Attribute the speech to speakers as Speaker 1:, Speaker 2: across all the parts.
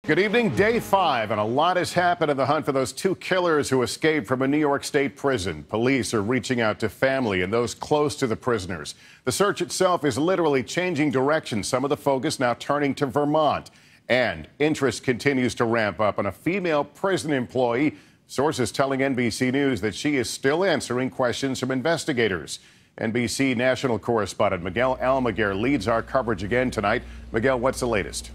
Speaker 1: Good evening. Day 5, and a lot has happened in the hunt for those 2 killers who escaped from a New York State prison. Police are reaching out to family and those close to the prisoners. The search itself is literally changing direction, some of the focus now turning to Vermont. And interest continues to ramp up on a female prison employee. Sources telling NBC News that she is still answering questions from investigators. NBC national correspondent Miguel Almaguer leads our coverage again tonight. Miguel, what's the latest?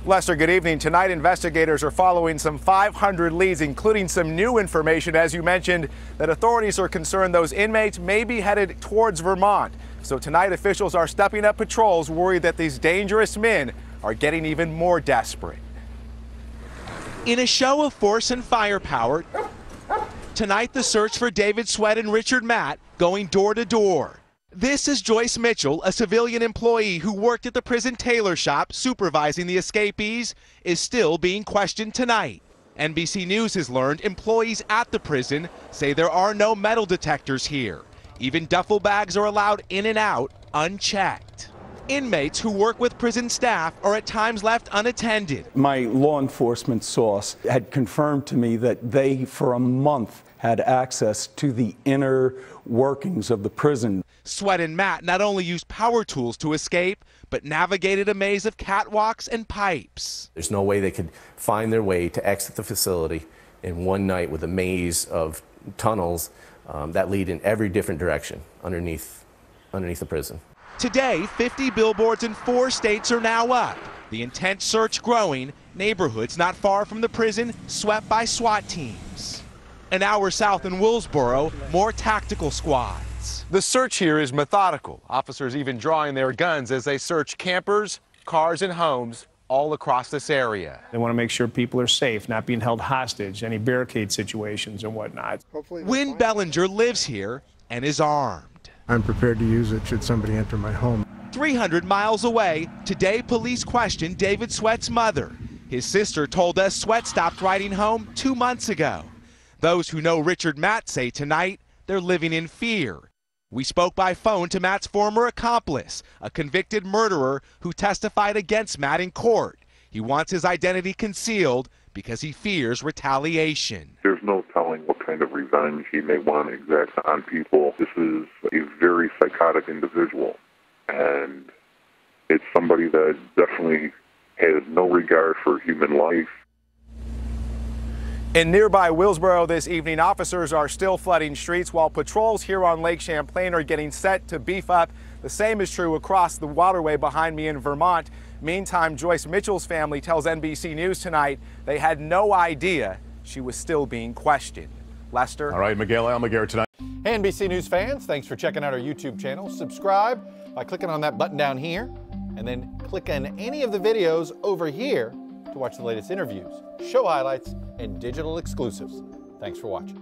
Speaker 2: Lester, good evening. Tonight, investigators are following some 500 leads, including some new information, as you mentioned, that authorities are concerned those inmates may be headed towards Vermont. So tonight, officials are stepping up patrols, worried that these dangerous men are getting even more desperate.
Speaker 3: In a show of force and firepower, tonight the search for David Sweat and Richard Matt going door to door. This is Joyce Mitchell, a civilian employee who worked at the prison tailor shop supervising the escapees, is still being questioned tonight. NBC News has learned employees at the prison say there are no metal detectors here. Even duffel bags are allowed in and out unchecked. Inmates who work with prison staff are at times left unattended.
Speaker 4: My law enforcement source had confirmed to me that they, for a month, had access to the inner workings of the prison.
Speaker 3: Sweat and Matt not only used power tools to escape, but navigated a maze of catwalks and pipes.
Speaker 5: There's no way they could find their way to exit the facility in one night with a maze of tunnels that lead in every different direction underneath the prison.
Speaker 3: Today, 50 billboards in 4 states are now up. The intense search growing, neighborhoods not far from the prison swept by SWAT teams. An hour south in Willsboro, more tactical squads.
Speaker 2: The search here is methodical. Officers even drawing their guns as they search campers, cars, and homes all across this area.
Speaker 6: They want to make sure people are safe, not being held hostage, any barricade situations and whatnot.
Speaker 3: Wynn Bellinger lives here and is armed.
Speaker 7: I'm prepared to use it should somebody enter my home.
Speaker 3: 300 miles away, today police questioned David Sweat's mother. His sister told us Sweat stopped riding home 2 months ago. Those who know Richard Matt say tonight they're living in fear. We spoke by phone to Matt's former accomplice, a convicted murderer who testified against Matt in court. He wants his identity concealed because he fears retaliation.
Speaker 8: There's no telling what kind of revenge he may want to exact on people. This is a very psychotic individual, and it's somebody that definitely has no regard for human life.
Speaker 2: In nearby Willsboro this evening, officers are still flooding streets while patrols here on Lake Champlain are getting set to beef up. The same is true across the waterway behind me in Vermont. Meantime, Joyce Mitchell's family tells NBC News tonight they had no idea she was still being questioned. Lester?
Speaker 1: All right, Miguel Almaguer tonight.
Speaker 9: Hey, NBC News fans, thanks for checking out our YouTube channel. Subscribe by clicking on that button down here, and then click on any of the videos over here to watch the latest interviews, show highlights, and digital exclusives. Thanks for watching.